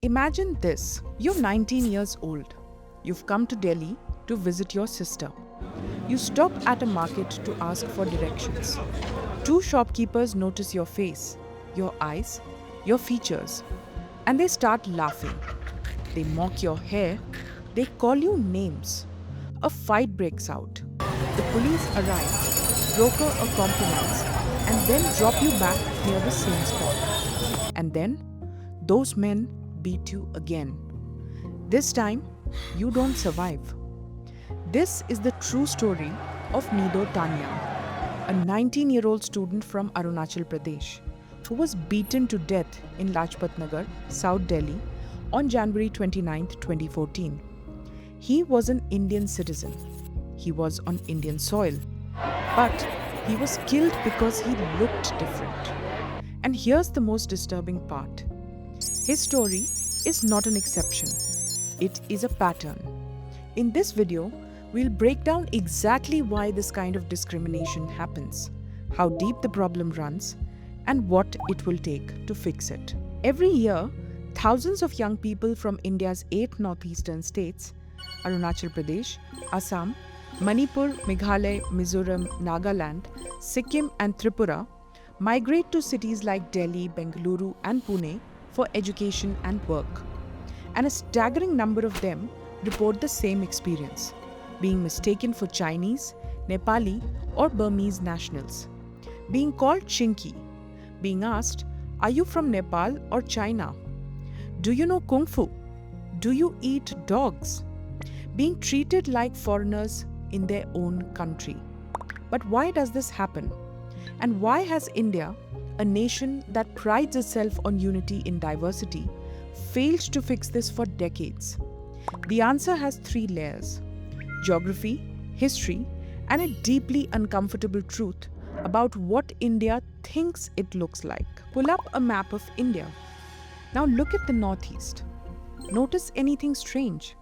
Imagine this. You're 19 years old. You've come to Delhi to visit your sister. You stop at a market to ask for directions. Two shopkeepers notice your face, your eyes, your features, and they start laughing. They mock your hair. They call you names. A fight breaks out. The police arrive, broker a compromise, and then drop you back near the same spot. And then, those men beat you again. This time, you don't survive. This is the true story of Nido Tania, a 19-year-old student from Arunachal Pradesh who was beaten to death in Lajpat Nagar, South Delhi on January 29, 2014. He was an Indian citizen. He was on Indian soil. But he was killed because he looked different. And here's the most disturbing part. His story is not an exception. It is a pattern. In this video, we'll break down exactly why this kind of discrimination happens, how deep the problem runs, and what it will take to fix it. Every year, thousands of young people from India's 8 northeastern states, Arunachal Pradesh, Assam, Manipur, Meghalaya, Mizoram, Nagaland, Sikkim, and Tripura, migrate to cities like Delhi, Bengaluru, and Pune for education and work. And a staggering number of them report the same experience, being mistaken for Chinese, Nepali, or Burmese nationals, being called Chinky, being asked, "Are you from Nepal or China? Do you know Kung Fu? Do you eat dogs?" Being treated like foreigners in their own country. But why does this happen? And why has India, a nation that prides itself on unity in diversity, failed to fix this for decades? The answer has 3 layers: geography, history, and a deeply uncomfortable truth about what India thinks it looks like. Pull up a map of India. Now look at the Northeast. Notice anything strange?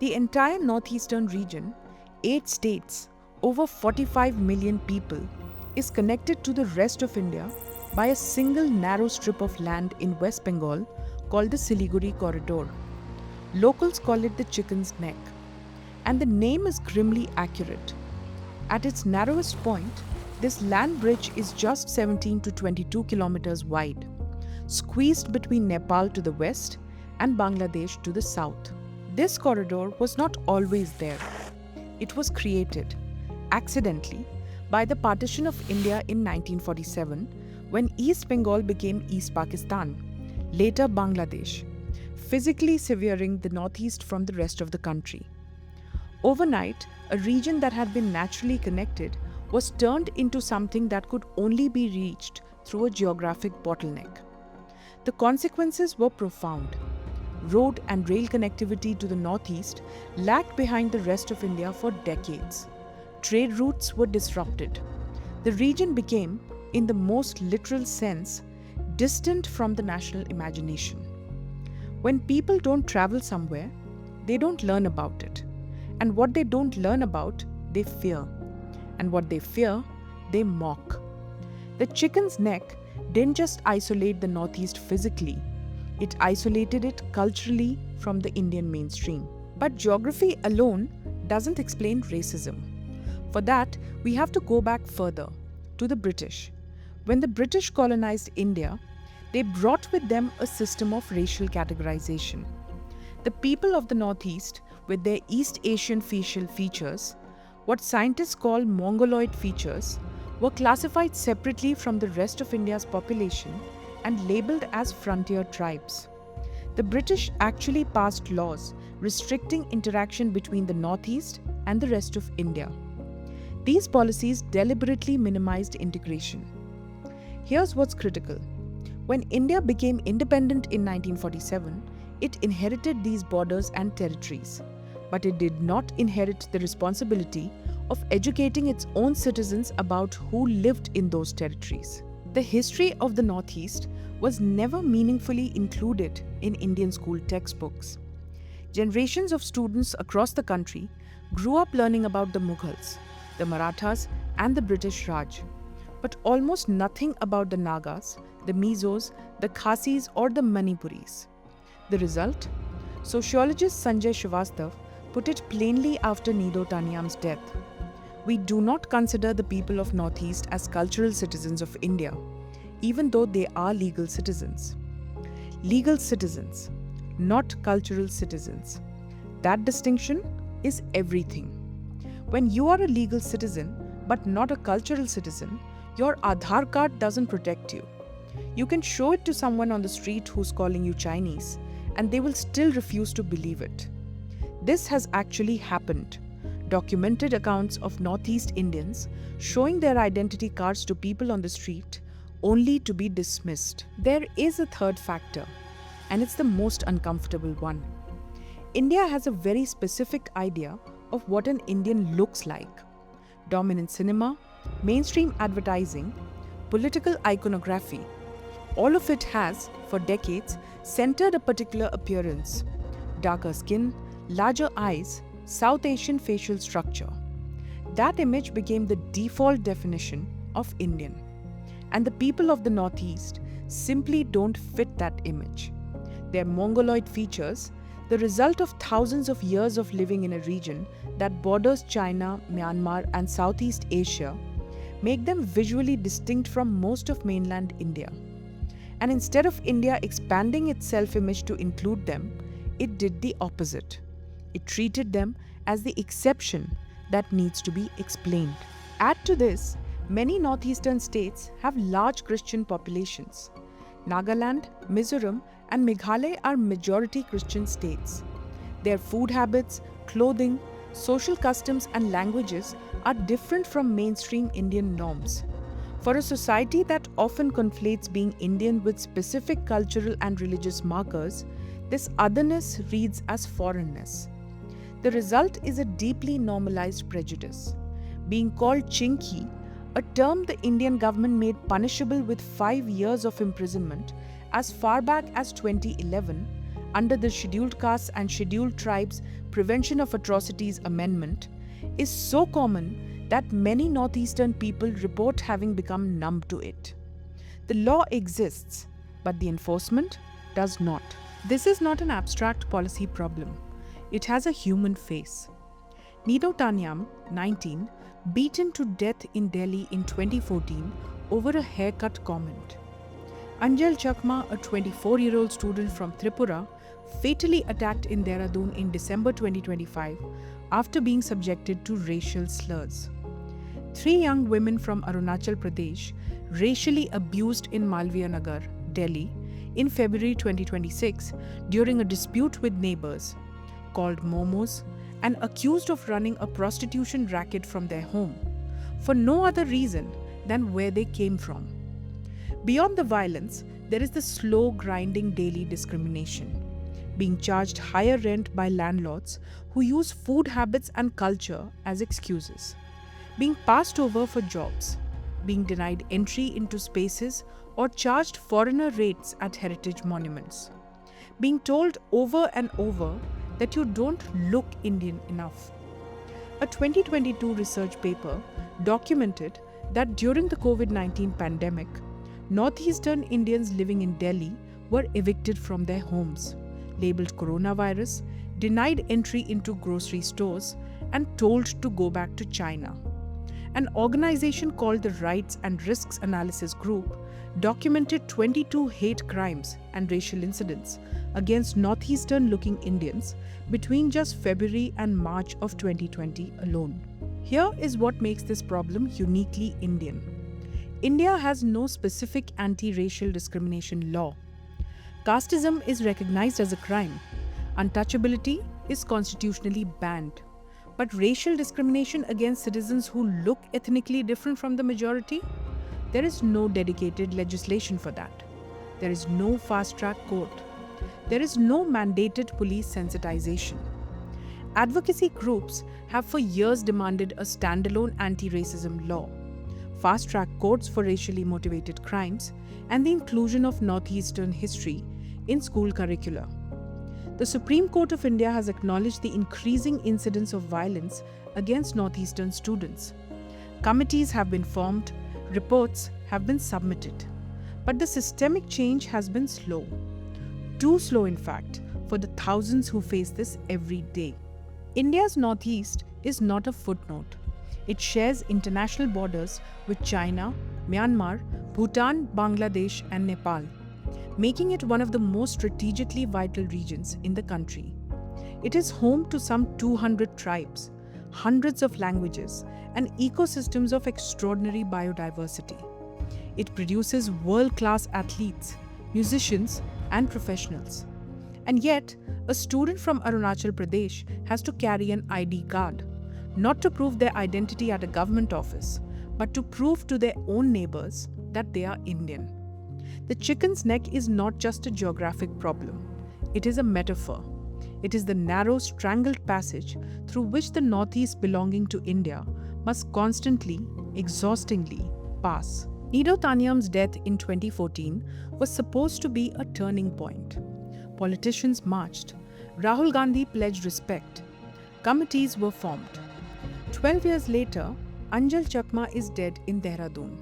The entire northeastern region, 8 states, over 45 million people, is connected to the rest of India by a single narrow strip of land in West Bengal called the Siliguri Corridor. Locals call it the chicken's neck. And the name is grimly accurate. At its narrowest point, this land bridge is just 17 to 22 kilometers wide, squeezed between Nepal to the west and Bangladesh to the south. This corridor was not always there. It was created, accidentally, by the partition of India in 1947 when East Bengal became East Pakistan, later Bangladesh, physically severing the northeast from the rest of the country. Overnight, a region that had been naturally connected was turned into something that could only be reached through a geographic bottleneck. The consequences were profound. Road and rail connectivity to the northeast lagged behind the rest of India for decades. Trade routes were disrupted. The region became, in the most literal sense, distant from the national imagination. When people don't travel somewhere, they don't learn about it. And what they don't learn about, they fear. And what they fear, they mock. The chicken's neck didn't just isolate the Northeast physically, it isolated it culturally from the Indian mainstream. But geography alone doesn't explain racism. For that, we have to go back further, to the British. When the British colonized India, they brought with them a system of racial categorization. The people of the Northeast, with their East Asian facial features, what scientists call Mongoloid features, were classified separately from the rest of India's population and labeled as frontier tribes. The British actually passed laws restricting interaction between the Northeast and the rest of India. These policies deliberately minimized integration. Here's what's critical. When India became independent in 1947, it inherited these borders and territories, but it did not inherit the responsibility of educating its own citizens about who lived in those territories. The history of the Northeast was never meaningfully included in Indian school textbooks. Generations of students across the country grew up learning about the Mughals, the Marathas, and the British Raj, but almost nothing about the Nagas, the Mizos, the Khasis, or the Manipuris. The result? Sociologist Sanjay Srivastav put it plainly after Nido Tania's death. We do not consider the people of Northeast as cultural citizens of India, even though they are legal citizens. Legal citizens, not cultural citizens. That distinction is everything. When you are a legal citizen but not a cultural citizen, your Aadhaar card doesn't protect you. You can show it to someone on the street who's calling you Chinese, and they will still refuse to believe it. This has actually happened. Documented accounts of Northeast Indians showing their identity cards to people on the street only to be dismissed. There is a third factor, and it's the most uncomfortable one. India has a very specific idea of what an Indian looks like. Dominant cinema, mainstream advertising, political iconography, all of it has, for decades, centered a particular appearance: darker skin, larger eyes, South Asian facial structure. That image became the default definition of Indian. And the people of the Northeast simply don't fit that image. Their Mongoloid features, the result of thousands of years of living in a region that borders China, Myanmar, and Southeast Asia, make them visually distinct from most of mainland India. And instead of India expanding its self-image to include them, it did the opposite. It treated them as the exception that needs to be explained. Add to this, many northeastern states have large Christian populations. Nagaland, Mizoram, and Meghalaya are majority Christian states. Their food habits, clothing, social customs, and languages are different from mainstream Indian norms. For a society that often conflates being Indian with specific cultural and religious markers, this otherness reads as foreignness. The result is a deeply normalized prejudice. Being called chinky, a term the Indian government made punishable with 5 years of imprisonment as far back as 2011 under the Scheduled Castes and Scheduled Tribes Prevention of Atrocities Amendment, is so common that many northeastern people report having become numb to it. The law exists, but the enforcement does not. This is not an abstract policy problem. It has a human face. Nido Tania, 19, beaten to death in Delhi in 2014 over a haircut comment. Anjal Chakma, a 24-year-old student from Tripura, fatally attacked in Dehradun in December 2025 after being subjected to racial slurs. 3 young women from Arunachal Pradesh racially abused in Malviya Nagar, Delhi, in February 2026 during a dispute with neighbors, called momos, and accused of running a prostitution racket from their home, for no other reason than where they came from. Beyond the violence, there is the slow grinding daily discrimination. Being charged higher rent by landlords who use food habits and culture as excuses. Being passed over for jobs. Being denied entry into spaces or charged foreigner rates at heritage monuments. Being told over and over that you don't look Indian enough. A 2022 research paper documented that during the COVID-19 pandemic, Northeastern Indians living in Delhi were evicted from their homes, labeled coronavirus, denied entry into grocery stores, and told to go back to China. An organization called the Rights and Risks Analysis Group documented 22 hate crimes and racial incidents against northeastern-looking Indians between just February and March of 2020 alone. Here is what makes this problem uniquely Indian. India has no specific anti-racial discrimination law. Casteism is recognized as a crime. Untouchability is constitutionally banned. But racial discrimination against citizens who look ethnically different from the majority? There is no dedicated legislation for that. There is no fast-track court. There is no mandated police sensitization. Advocacy groups have for years demanded a standalone anti-racism law, fast-track courts for racially motivated crimes, and the inclusion of Northeastern history in school curricula. The Supreme Court of India has acknowledged the increasing incidence of violence against Northeastern students. Committees have been formed, reports have been submitted, but the systemic change has been slow. Too slow, in fact, for the thousands who face this every day. India's northeast is not a footnote. It shares international borders with China, Myanmar, Bhutan, Bangladesh, and Nepal, making it one of the most strategically vital regions in the country. It is home to some 200 tribes, hundreds of languages, and ecosystems of extraordinary biodiversity. It produces world class athletes, musicians, and professionals. And yet, a student from Arunachal Pradesh has to carry an ID card, not to prove their identity at a government office, but to prove to their own neighbors that they are Indian. The chicken's neck is not just a geographic problem, it is a metaphor. It is the narrow, strangled passage through which the Northeast belonging to India must constantly, exhaustingly pass. Nido Tania's death in 2014 was supposed to be a turning point. Politicians marched. Rahul Gandhi pledged respect. Committees were formed. 12 years later, Anjal Chakma is dead in Dehradun.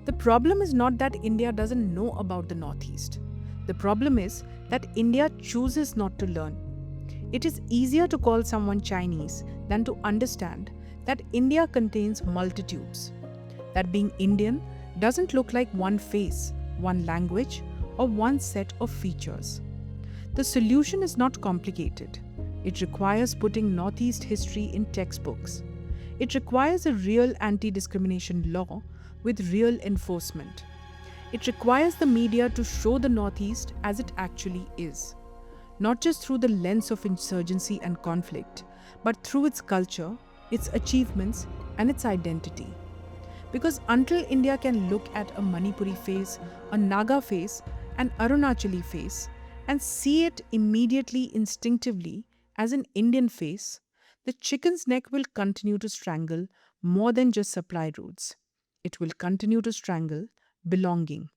The problem is not that India doesn't know about the Northeast. The problem is that India chooses not to learn. It is easier to call someone Chinese than to understand that India contains multitudes. That being Indian doesn't look like one face, one language, or one set of features. The solution is not complicated. It requires putting Northeast history in textbooks. It requires a real anti-discrimination law with real enforcement. It requires the media to show the Northeast as it actually is, not just through the lens of insurgency and conflict, but through its culture, its achievements, and its identity. Because until India can look at a Manipuri face, a Naga face, an Arunachali face, and see it immediately, instinctively, as an Indian face, the chicken's neck will continue to strangle more than just supply routes. It will continue to strangle belonging.